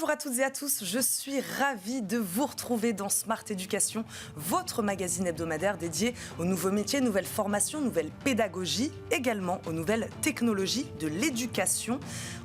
Bonjour à toutes et à tous, je suis ravie de vous retrouver dans Smart Education, votre magazine hebdomadaire dédié aux nouveaux métiers, nouvelles formations, nouvelles pédagogies, également aux nouvelles technologies de l'éducation.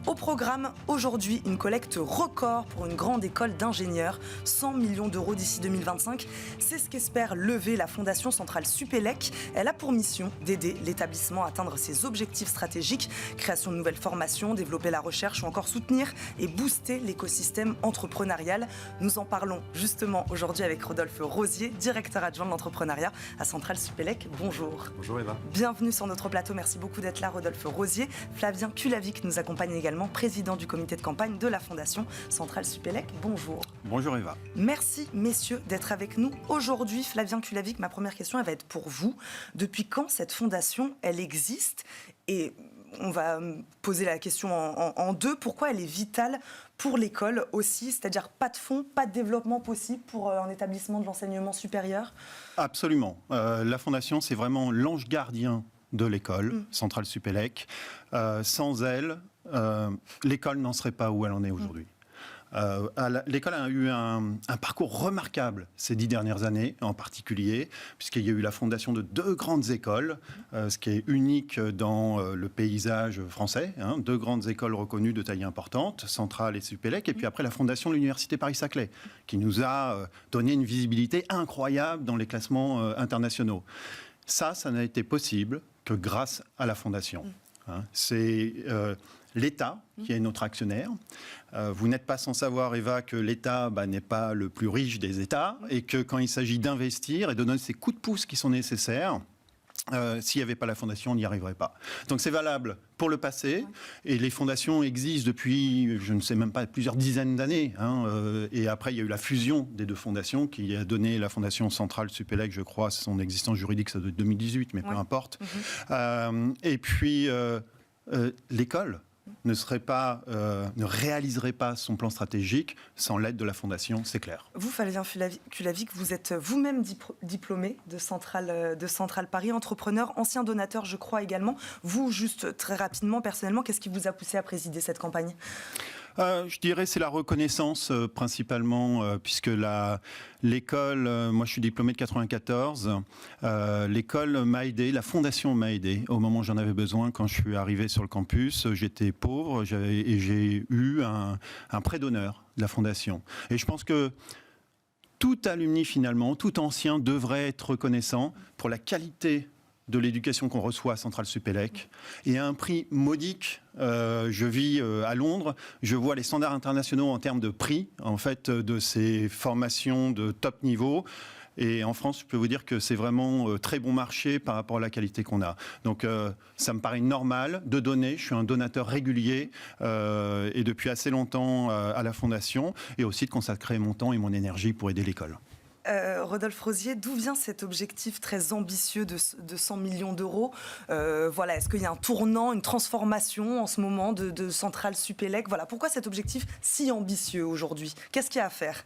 Au programme, aujourd'hui, une collecte record pour une grande école d'ingénieurs, 100 millions d'euros d'ici 2025. C'est ce qu'espère lever la Fondation Centrale Supélec. Elle a pour mission d'aider l'établissement à atteindre ses objectifs stratégiques, création de nouvelles formations, développer la recherche ou encore soutenir et booster l'écosystème entrepreneurial. Nous en parlons justement aujourd'hui avec Rodolphe Rosier, directeur adjoint de l'entrepreneuriat à Centrale Supélec. Bonjour. Bonjour Eva. Bienvenue sur notre plateau, merci beaucoup d'être là Rodolphe Rosier. Flavien Kulavik nous accompagne également, président du comité de campagne de la Fondation Centrale Supélec. Bonjour. Bonjour Eva. Merci messieurs d'être avec nous. Aujourd'hui, Flavien Kulavik, ma première question elle va être pour vous. Depuis quand cette fondation, elle existe ? Et on va poser la question en deux. Pourquoi elle est vitale pour l'école aussi ? C'est-à-dire pas de fonds, pas de développement possible pour un établissement de l'enseignement supérieur ? Absolument. La Fondation, c'est vraiment l'ange gardien de l'école, Centrale Supélec. Sans elle, l'école n'en serait pas où elle en est aujourd'hui. L'école a eu un parcours remarquable ces 10 dernières années, en particulier, puisqu'il y a eu la fondation de 2 grandes écoles, ce qui est unique dans le paysage français, 2 grandes écoles reconnues de taille importante, Centrale et Supélec, et puis après la fondation de l'Université Paris-Saclay, qui nous a donné une visibilité incroyable dans les classements internationaux. Ça n'a été possible que grâce à la fondation. C'est l'État qui est notre actionnaire. Vous n'êtes pas sans savoir, Eva, que l'État n'est pas le plus riche des États et que quand il s'agit d'investir et de donner ces coups de pouce qui sont nécessaires, s'il n'y avait pas la fondation, on n'y arriverait pas. Donc c'est valable pour le passé, et les fondations existent depuis, je ne sais même pas, plusieurs dizaines d'années. Et après, il y a eu la fusion des 2 fondations qui a donné la Fondation Centrale Supélec, je crois, son existence juridique, ça doit être 2018, mais peu importe. Et puis, l'école ne réaliserait pas son plan stratégique sans l'aide de la Fondation, c'est clair. Vous, Flavien Kulavik, vous êtes vous-même diplômé de Centrale Paris, entrepreneur, ancien donateur, je crois également. Vous, juste très rapidement, personnellement, qu'est-ce qui vous a poussé à présider cette campagne ? Je dirais c'est la reconnaissance principalement, puisque l'école, moi je suis diplômé de 94, l'école m'a aidé, la fondation m'a aidé au moment où j'en avais besoin. Quand je suis arrivé sur le campus, j'étais pauvre et j'ai eu un prêt d'honneur de la fondation. Et je pense que tout alumni finalement, tout ancien devrait être reconnaissant pour la qualité de l'éducation qu'on reçoit à Centrale Supélec, et à un prix modique. Je vis à Londres, je vois les standards internationaux en termes de prix, en fait, de ces formations de top niveau. Et en France, je peux vous dire que c'est vraiment très bon marché par rapport à la qualité qu'on a. Donc, ça me paraît normal de donner. Je suis un donateur régulier et depuis assez longtemps à la Fondation, et aussi de consacrer mon temps et mon énergie pour aider l'école. Rodolphe Rosier, d'où vient cet objectif très ambitieux de 100 millions d'euros ? Est-ce qu'il y a un tournant, une transformation en ce moment de Centrale Supélec ? Pourquoi cet objectif si ambitieux aujourd'hui ? Qu'est-ce qu'il y a à faire ?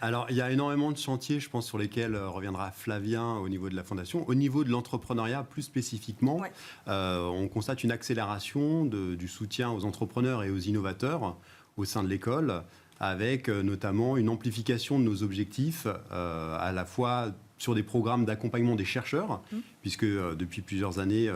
Alors, il y a énormément de chantiers, je pense, sur lesquels reviendra Flavien au niveau de la Fondation. Au niveau de l'entrepreneuriat, plus spécifiquement, on constate une accélération du soutien aux entrepreneurs et aux innovateurs au sein de l'école, avec notamment une amplification de nos objectifs, à la fois sur des programmes d'accompagnement des chercheurs, puisque depuis plusieurs années,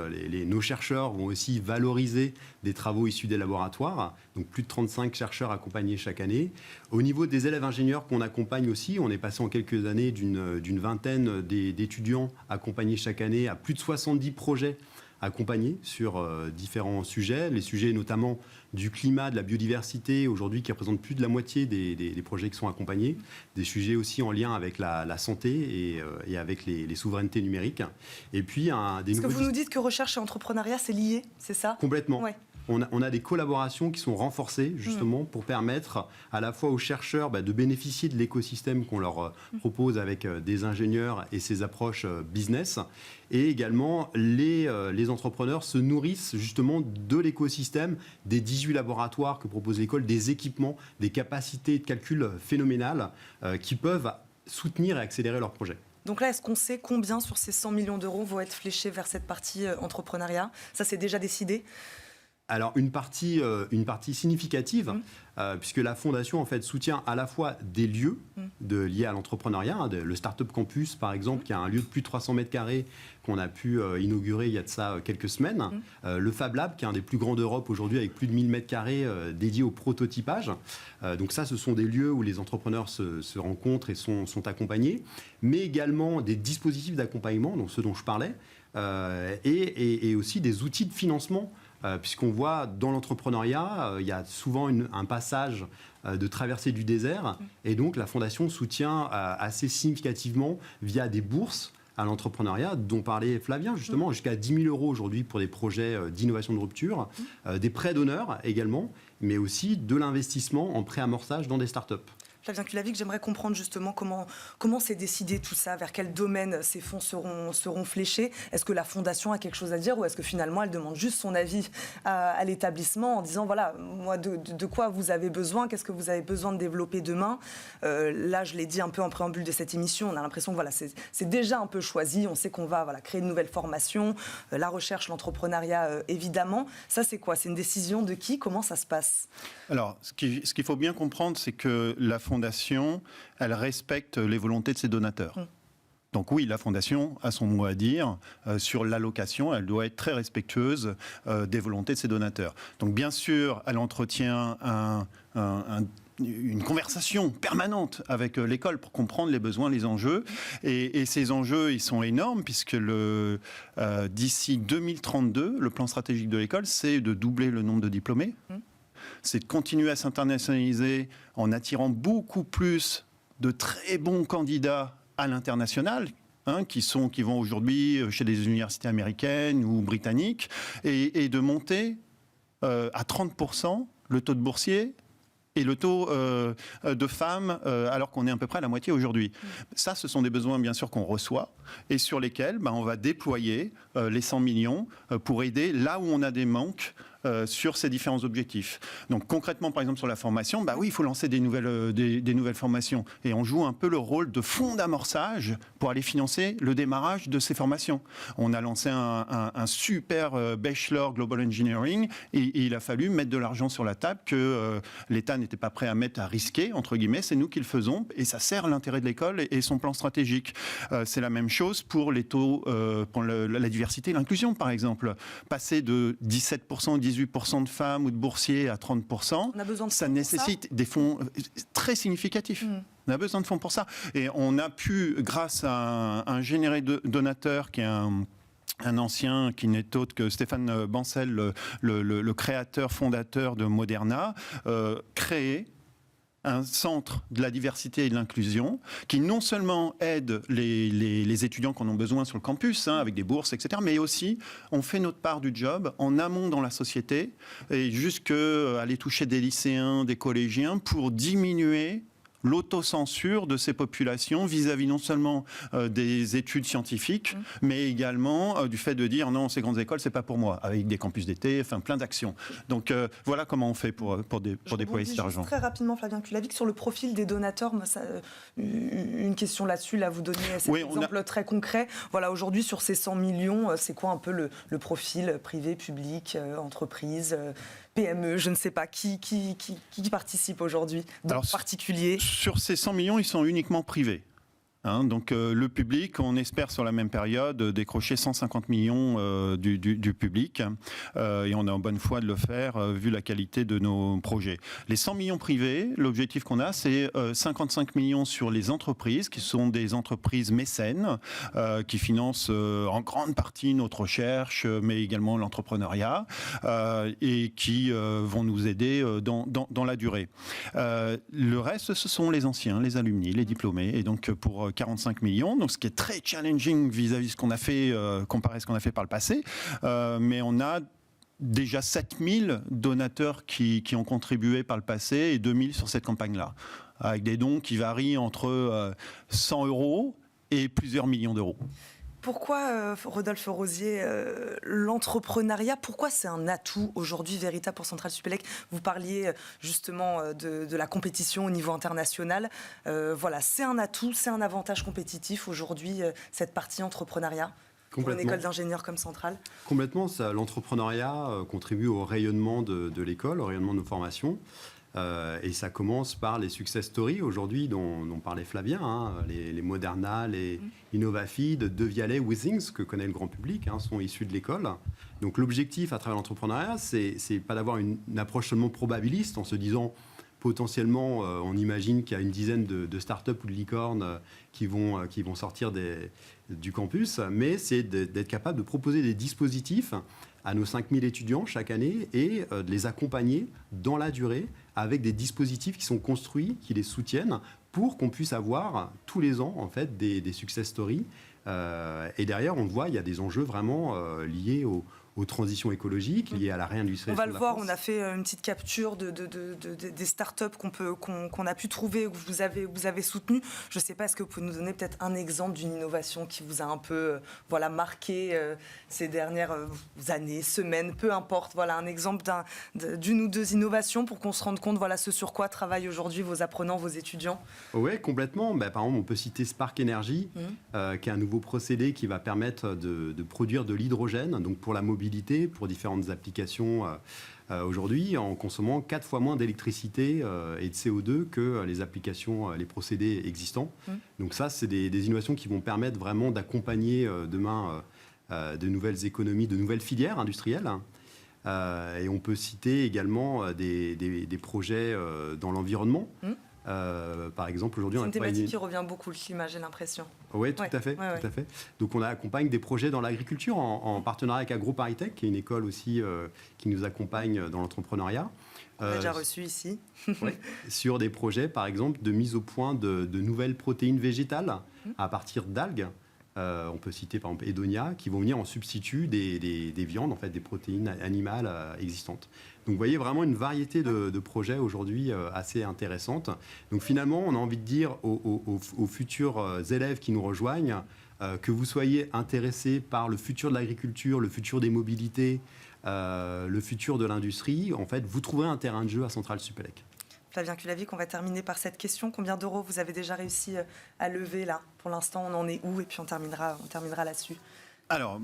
nos chercheurs vont aussi valoriser des travaux issus des laboratoires, donc plus de 35 chercheurs accompagnés chaque année. Au niveau des élèves ingénieurs qu'on accompagne aussi, on est passé en quelques années d'une vingtaine d'étudiants accompagnés chaque année à plus de 70 projets accompagnés sur différents sujets, les sujets notamment du climat, de la biodiversité, aujourd'hui qui représentent plus de la moitié des projets qui sont accompagnés, des sujets aussi en lien avec la santé et avec les souverainetés numériques. Et puis, Est-ce que vous nous dites que recherche et entrepreneuriat, c'est lié, c'est ça ? Complètement. On a des collaborations qui sont renforcées justement pour permettre à la fois aux chercheurs de bénéficier de l'écosystème qu'on leur propose avec des ingénieurs et ces approches business, et également les entrepreneurs se nourrissent justement de l'écosystème des 18 laboratoires que propose l'école, des équipements, des capacités de calcul phénoménales qui peuvent soutenir et accélérer leurs projets. Donc là, est-ce qu'on sait combien sur ces 100 millions d'euros vont être fléchés vers cette partie entrepreneuriat ? Ça, c'est déjà décidé ? Alors une partie significative, puisque la fondation en fait soutient à la fois des lieux liés à l'entrepreneuriat, le Startup Campus par exemple, qui a un lieu de plus de 300 mètres carrés qu'on a pu inaugurer il y a de ça quelques semaines, le Fab Lab qui est un des plus grands d'Europe aujourd'hui avec plus de 1000 mètres carrés dédiés au prototypage. Donc ça, ce sont des lieux où les entrepreneurs se rencontrent et sont accompagnés, mais également des dispositifs d'accompagnement, donc ceux dont je parlais, et aussi des outils de financement. Puisqu'on voit dans l'entrepreneuriat, il y a souvent un passage de traversée du désert, et donc la Fondation soutient assez significativement via des bourses à l'entrepreneuriat, dont parlait Flavien justement, jusqu'à 10 000 € aujourd'hui pour des projets d'innovation de rupture, des prêts d'honneur également, mais aussi de l'investissement en pré-amorçage dans des startups. Flavien Kulavik, j'aimerais comprendre justement comment c'est décidé tout ça, vers quel domaine ces fonds seront fléchés. Est-ce que la Fondation a quelque chose à dire ou est-ce que finalement elle demande juste son avis à l'établissement en disant voilà, moi de quoi vous avez besoin, qu'est-ce que vous avez besoin de développer demain. Là, je l'ai dit un peu en préambule de cette émission, on a l'impression que voilà, c'est déjà un peu choisi, on sait qu'on va créer de nouvelles formations, la recherche, l'entrepreneuriat évidemment. Ça c'est quoi? C'est une décision de qui? Comment ça se passe? Alors, ce qu'il faut bien comprendre, c'est que la Fondation, elle respecte les volontés de ses donateurs. Donc oui, la Fondation a son mot à dire sur l'allocation. Elle doit être très respectueuse des volontés de ses donateurs. Donc bien sûr, elle entretient une conversation permanente avec l'école pour comprendre les besoins, les enjeux. Et ces enjeux, ils sont énormes puisque d'ici 2032, le plan stratégique de l'école, c'est de doubler le nombre de diplômés. C'est de continuer à s'internationaliser en attirant beaucoup plus de très bons candidats à l'international, qui vont aujourd'hui chez des universités américaines ou britanniques, et de monter à 30% le taux de boursiers et le taux de femmes, alors qu'on est à peu près à la moitié aujourd'hui. Ça, ce sont des besoins, bien sûr, qu'on reçoit et sur lesquels on va déployer les 100 millions pour aider là où on a des manques sur ces différents objectifs. Donc concrètement, par exemple, sur la formation, oui, il faut lancer des nouvelles formations. Et on joue un peu le rôle de fonds d'amorçage pour aller financer le démarrage de ces formations. On a lancé un super bachelor Global Engineering et il a fallu mettre de l'argent sur la table que l'État n'était pas prêt à mettre à risquer, entre guillemets. C'est nous qui le faisons et ça sert l'intérêt de l'école et son plan stratégique. C'est la même chose pour les taux, pour la diversité et l'inclusion, par exemple. Passer de 17%, 18% de femmes ou de boursiers à 30%, ça nécessite des fonds très significatifs. On a besoin de fonds pour ça. Et on a pu, grâce à un généreux donateur qui est un ancien qui n'est autre que Stéphane Bancel, le créateur, fondateur de Moderna, créer un centre de la diversité et de l'inclusion qui non seulement aide les étudiants qui en ont besoin sur le campus, avec des bourses, etc., mais aussi on fait notre part du job en amont dans la société et jusqu'à aller toucher des lycéens, des collégiens pour diminuer l'autocensure de ces populations vis-à-vis non seulement des études scientifiques, mais également du fait de dire non, ces grandes écoles, c'est pas pour moi, avec des campus d'été, plein d'actions. Donc voilà comment on fait pour déployer cet argent. Très rapidement, Flavien Kulavik, sur le profil des donateurs, une question là-dessus, là, vous donnez cet exemple très concret. Voilà, aujourd'hui, sur ces 100 millions, c'est quoi un peu le profil privé, public, entreprise PME, je ne sais pas, qui participe aujourd'hui, en particulier? Sur ces 100 millions, ils sont uniquement privés. Donc le public, on espère sur la même période décrocher 150 millions du public et on est en bonne foi de le faire vu la qualité de nos projets. Les 100 millions privés, l'objectif qu'on a, c'est 55 millions sur les entreprises qui sont des entreprises mécènes qui financent en grande partie notre recherche mais également l'entrepreneuriat et qui vont nous aider dans la durée. Le reste, ce sont les anciens, les alumni, les diplômés et donc pour 45 millions, donc ce qui est très challenging vis-à-vis de ce qu'on a fait, comparé à ce qu'on a fait par le passé. Mais on a déjà 7000 donateurs qui ont contribué par le passé et 2000 sur cette campagne-là, avec des dons qui varient entre 100 € et plusieurs millions d'euros. Pourquoi, Rodolphe Rosier, l'entrepreneuriat, pourquoi c'est un atout aujourd'hui véritable pour Centrale Supélec? Vous parliez justement de la compétition au niveau international. Voilà, c'est un atout, c'est un avantage compétitif aujourd'hui, cette partie entrepreneuriat? pour une école d'ingénieurs comme Centrale? Complètement. L'entrepreneuriat contribue au rayonnement de l'école, au rayonnement de nos formations. Et ça commence par les success stories aujourd'hui dont parlait Flavien, les Moderna, les Innovafi, De Vialet, Withings, que connaît le grand public, sont issus de l'école. Donc l'objectif à travers l'entrepreneuriat, c'est pas d'avoir une approche seulement probabiliste en se disant potentiellement, on imagine qu'il y a une dizaine de startups ou de licornes qui vont sortir du campus, mais c'est d'être capable de proposer des dispositifs à nos 5000 étudiants chaque année et de les accompagner dans la durée avec des dispositifs qui sont construits, qui les soutiennent pour qu'on puisse avoir tous les ans en fait des success stories. Et derrière, on le voit, il y a des enjeux vraiment liés aux transitions écologiques, liées à la réindustrialisation. On va le voir, on a fait une petite capture des startups qu'on a pu trouver, que vous avez soutenues. Je ne sais pas, est-ce que vous pouvez nous donner peut-être un exemple d'une innovation qui vous a un peu marqué ces dernières années, semaines, peu importe. Voilà, un exemple d'une ou deux innovations pour qu'on se rende compte, ce sur quoi travaillent aujourd'hui vos apprenants, vos étudiants. Oui, complètement. Par exemple, on peut citer Spark Energy, qui est un nouveau procédé qui va permettre de produire de l'hydrogène, donc pour la mobilité, pour différentes applications aujourd'hui, en consommant 4 fois moins d'électricité et de CO2 que les applications, les procédés existants. Donc ça, c'est des innovations qui vont permettre vraiment d'accompagner demain de nouvelles économies, de nouvelles filières industrielles. Et on peut citer également des projets dans l'environnement. Par exemple, aujourd'hui, c'est une thématique qui revient beaucoup, le climat, j'ai l'impression. Oui, tout à fait. Donc, on accompagne des projets dans l'agriculture en partenariat avec AgroParisTech, qui est une école aussi qui nous accompagne dans l'entrepreneuriat. On l'a déjà reçu ici. Sur des projets, par exemple, de mise au point de nouvelles protéines végétales à partir d'algues. On peut citer par exemple Edonia, qui vont venir en substitut des viandes, en fait, des protéines animales existantes. Donc vous voyez vraiment une variété de projets aujourd'hui assez intéressantes. Donc finalement, on a envie de dire aux futurs élèves qui nous rejoignent, que vous soyez intéressés par le futur de l'agriculture, le futur des mobilités, le futur de l'industrie, en fait, vous trouverez un terrain de jeu à Centrale Supélec. Flavien Kulavik, on va terminer par cette question. Combien d'euros vous avez déjà réussi à lever là? Pour l'instant, on en est où? Et puis on terminera là-dessus. Alors,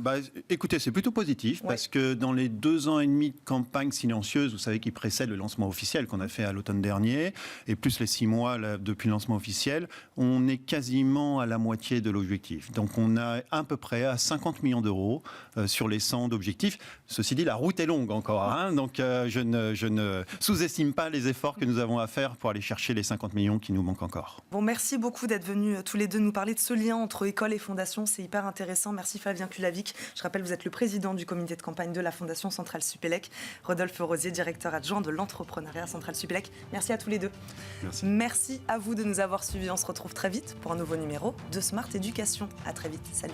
écoutez, c'est plutôt positif parce que dans les 2 ans et demi de campagne silencieuse, vous savez, qui précède le lancement officiel qu'on a fait à l'automne dernier, et plus les 6 mois depuis le lancement officiel, on est quasiment à la moitié de l'objectif. Donc on a à peu près à 50 millions d'euros sur les 100 d'objectifs. Ceci dit, la route est longue encore, donc je ne sous-estime pas les efforts que nous avons à faire pour aller chercher les 50 millions qui nous manquent encore. Bon, merci beaucoup d'être venus tous les deux nous parler de ce lien entre école et fondation. C'est hyper intéressant. Merci Flavien Kulavik. Je rappelle, vous êtes le président du comité de campagne de la Fondation Centrale Supélec. Rodolphe Rosier, directeur adjoint de l'entrepreneuriat Centrale Supélec. Merci à tous les deux. Merci à vous de nous avoir suivis. On se retrouve très vite pour un nouveau numéro de Smart Éducation. À très vite. Salut.